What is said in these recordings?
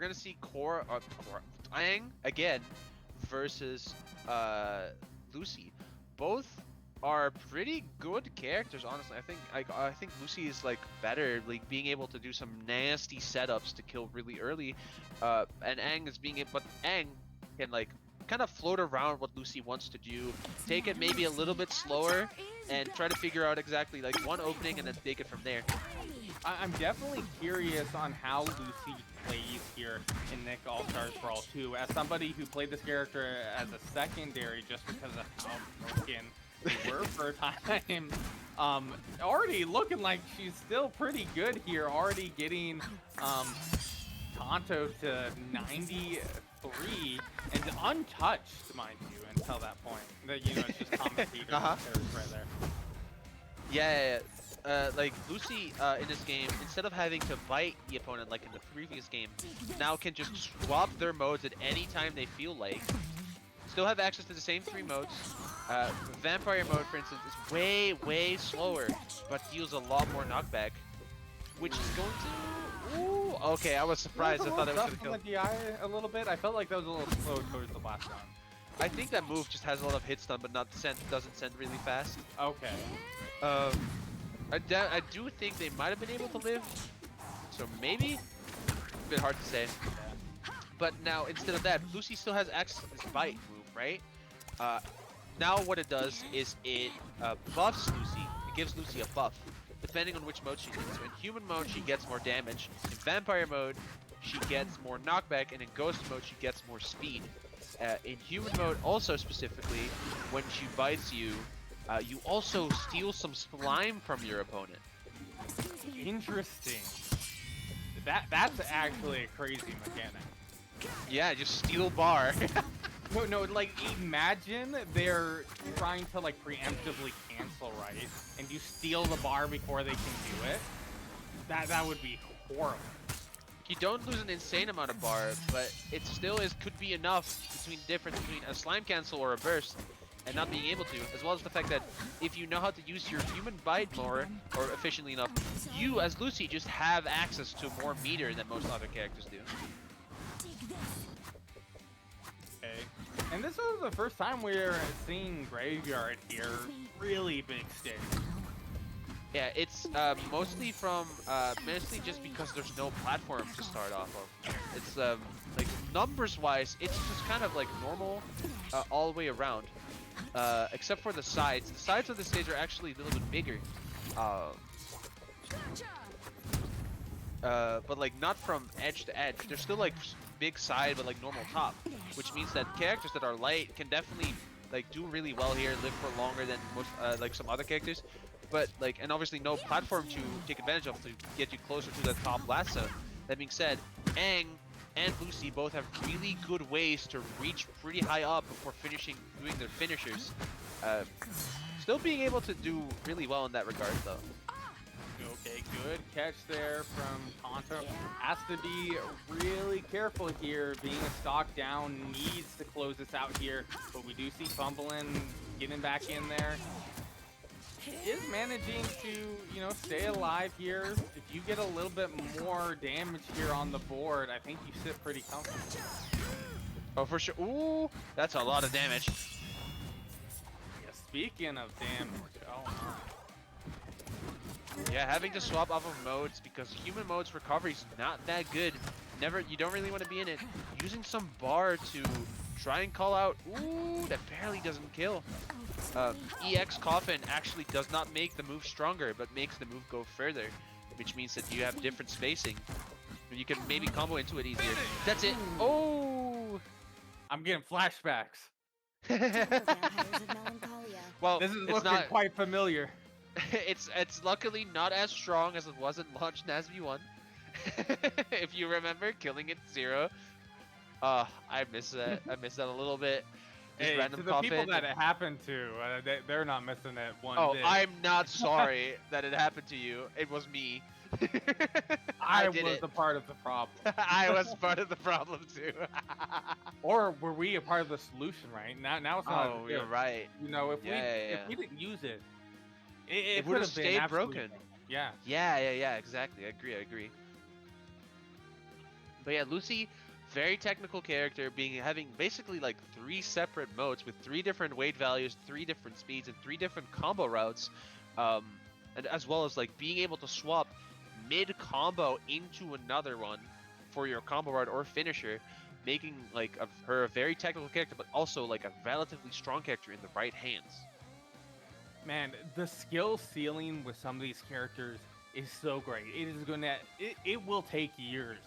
we're gonna see Aang again versus Lucy. Both are pretty good characters, honestly. I think Lucy is like better, like being able to do some nasty setups to kill really early, and Aang is being able, but Aang can like kind of float around what Lucy wants to do, take it maybe a little bit slower, and try to figure out exactly like one opening and then take it from there. I'm definitely curious on how Lucy plays here in Nick All-Stars Brawl 2. As somebody who played this character as a secondary just because of how broken they were for a time, already looking like she's still pretty good here, already getting Tanto to 93 and untouched, mind you, until that point. That, you know, it's just commentator right there. Yeah. Like Lucy in this game, instead of having to bite the opponent like in the previous game, now can just swap their modes at any time they feel like. Still have access to the same 3 modes. Vampire mode, for instance, is way slower, but deals a lot more knockback, which is going to... Ooh, okay, I was surprised. I thought it was going to kill. On the DI a little bit. I felt like that was a little slow towards the last one. I think that move just has a lot of hit stun, but doesn't send really fast. Okay. I do think they might have been able to live, so maybe? A bit hard to say. But now, instead of that, Lucy still has access to this bite move, right? Now what it does is it buffs Lucy. It gives Lucy a buff, depending on which mode she's in. So in human mode, she gets more damage. In vampire mode, she gets more knockback, and in ghost mode, she gets more speed. In human mode, also specifically, when she bites you, you also steal some slime from your opponent. Interesting. That's actually a crazy mechanic. Yeah, just steal bar. No, like imagine they're trying to like preemptively cancel, right? And you steal the bar before they can do it. That would be horrible. You don't lose an insane amount of bar, but it still could be enough difference between a slime cancel or a burst and not being able to, as well as the fact that if you know how to use your human bite more or efficiently enough, you as Lucy just have access to more meter than most other characters do. Okay. And this was the first time we're seeing Graveyard here. Really big stage. Yeah, it's mostly just because there's no platform to start off of. It's like numbers-wise, it's just kind of like normal all the way around. Except for the sides. The sides of the stage are actually a little bit bigger. But like not from edge to edge. They're still like big side but like normal top. Which means that characters that are light can definitely like do really well here, live for longer than most like some other characters. But like, and obviously no platform to take advantage of to get you closer to the top lasso. That being said, Aang and Lucy both have really good ways to reach pretty high up before doing their finishers. Still being able to do really well in that regard, though. Okay, good catch there from Tanto. Has to be really careful here. Being a stock down, needs to close this out here. But we do see FumbLynn getting back in there. Is managing to, you know, stay alive here. If you get a little bit more damage here on the board, I think you sit pretty comfortable. Oh, for sure. Ooh, that's a lot of damage. Yeah, speaking of damage, oh no. Yeah, having to swap off of modes because human mode's recovery is not that good. You don't really want to be in it. Using some bar to try and call out. Ooh, that barely doesn't kill. EX Coffin actually does not make the move stronger, but makes the move go further, which means that you have different spacing. You can maybe combo into it easier. That's it. Oh! I'm getting flashbacks. Well, this is looking quite familiar. It's luckily not as strong as it was in Launch Nasby 1. If you remember, killing it 0. I miss that. I miss that a little bit. Hey, to the people that it happened to, they're not missing it one bit. I'm not sorry that it happened to you. It was me. I was a part of the problem. I was part of the problem too. Or were we a part of the solution, right? Now it's not. Oh, you're right. You know, if we didn't use it, it would have stayed broken. Yeah. Yeah, exactly. I agree. But yeah, Lucy, very technical character, having basically like 3 separate modes with 3 different weight values, 3 different speeds, and 3 different combo routes, and as well as like being able to swap mid combo into another one for your combo route or finisher, making like her a very technical character, but also like a relatively strong character in the right hands. Man, the skill ceiling with some of these characters is so great. It will take years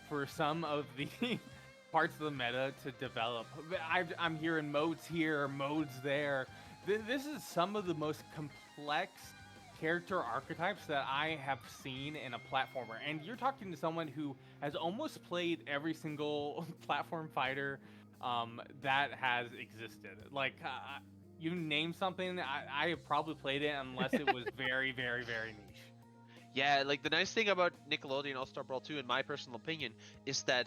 for some of the parts of the meta to develop. I'm hearing modes here, modes there. This is some of the most complex character archetypes that I have seen in a platformer. And you're talking to someone who has almost played every single platform fighter that has existed. Like, you name something, I have probably played it unless it was very, very, very niche. Yeah, like the nice thing about Nickelodeon All-Star Brawl 2, in my personal opinion, is that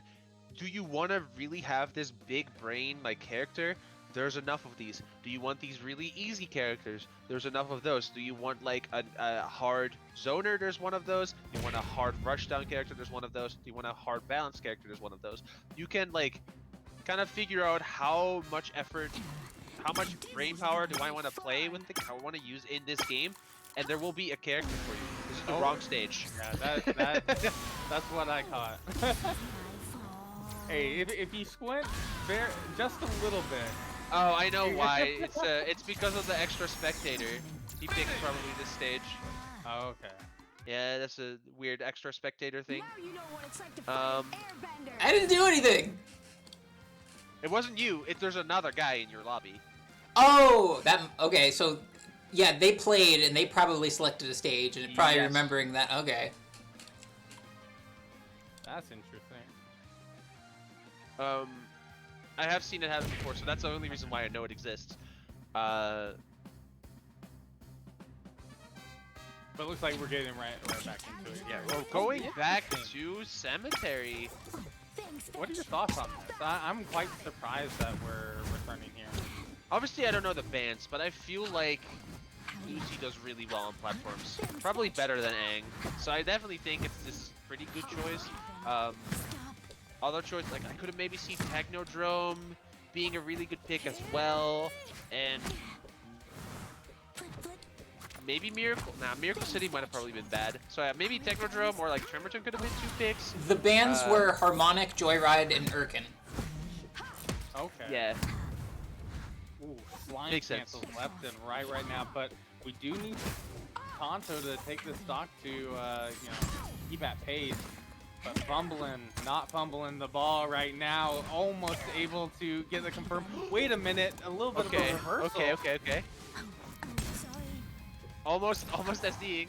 do you want to really have this big brain like character? There's enough of these. Do you want these really easy characters? There's enough of those. Do you want like a hard zoner? There's one of those. Do you want a hard rushdown character? There's one of those. Do you want a hard balance character? There's one of those. You can like kind of figure out how much effort, how much brain power do I want to play with I want to use in this game, and there will be a character for you. This is the wrong stage. Yeah, that's what I caught. Hey, if you squint just a little bit. Oh, I know why. It's because of the extra spectator. He picked probably this stage. Oh, okay. Yeah, that's a weird extra spectator thing. Now you know what it's like to fight an airbender. I didn't do anything. It wasn't you. There's another guy in your lobby. Oh, okay. So, yeah, they played and they probably selected a stage and probably Yes. remembering that. Okay. That's interesting. I have seen it happen before, so that's the only reason why I know it exists. But it looks like we're getting right back into it. Yeah, well, going back to Cemetery. What are your thoughts on this? I'm quite surprised that we're returning here. Obviously, I don't know the bands, but I feel like Lucy does really well on platforms. Probably better than Aang. So I definitely think it's this pretty good choice. Other choice, like I could have maybe seen Technodrome being a really good pick as well, and maybe Miracle. Nah, Miracle City might have probably been bad. So yeah, maybe Technodrome or like Tremerton could have been 2 picks. The bands were Harmonic, Joyride, and Irken. Okay. Yeah. Ooh, slime Makes sense. cancels left and right now, but we do need Tanto to take this stock to keep at pace. But FumbLynn, not fumbling the ball right now, almost able to get the confirm. Wait a minute, a little bit of a reversal. Okay. Almost SDing.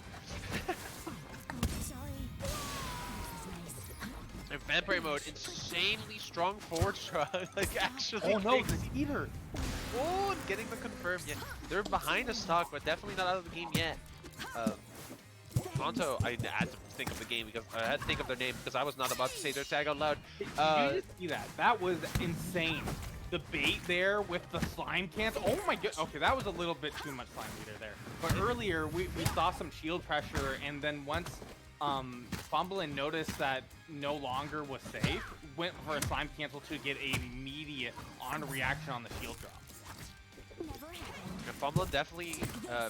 In Vampire mode, insanely strong forward throw. Like actually. Oh no, the heater. Oh, getting the confirm. Yeah, they're behind the stock, but definitely not out of the game yet. Tanto, I had to think of the game because I had to think of their name because I was not about to say their tag out loud. Did you just see that? That was insane. The bait there with the slime cancel. Oh my god. Okay, that was a little bit too much slime leader there. But earlier we saw some shield pressure, and then once FumbLynn noticed that no longer was safe, went for a slime cancel to get an immediate on reaction on the shield drop. And FumbLynn definitely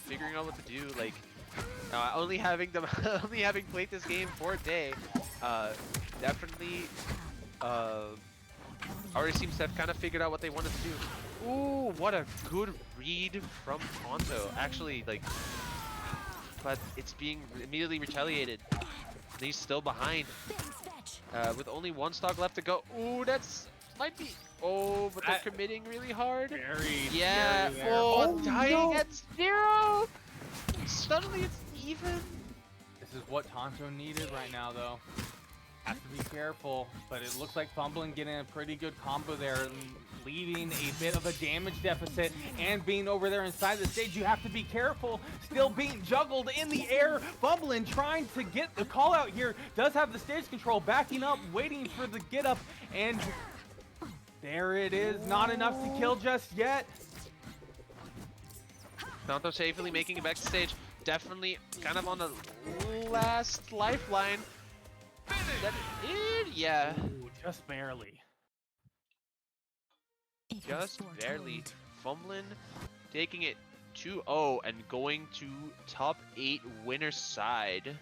figuring out what to do. Like only having played this game for a day, definitely already seems to have kind of figured out what they wanted to do. Ooh, what a good read from Tanto. Actually, like, but it's being immediately retaliated. He's still behind with only 1 stock left to go. Ooh, might be. Oh, but they're committing really hard. Very yeah. scary there. Oh, dying at 0. Suddenly it's even. This is what Tanto needed right now, though. Has to be careful, but it looks like FumbLynn getting a pretty good combo there, leaving a bit of a damage deficit, and being over there inside the stage. You have to be careful. Still being juggled in the air. FumbLynn trying to get the call out here. Does have the stage control, backing up, waiting for the get up, and there it is. Not enough to kill just yet. Tanto safely making it back to stage. Definitely kind of on the last lifeline. Yeah. Ooh, Just barely. It was Just barely. foretold. FumbLynn taking it 2-0 and going to top 8 winner side.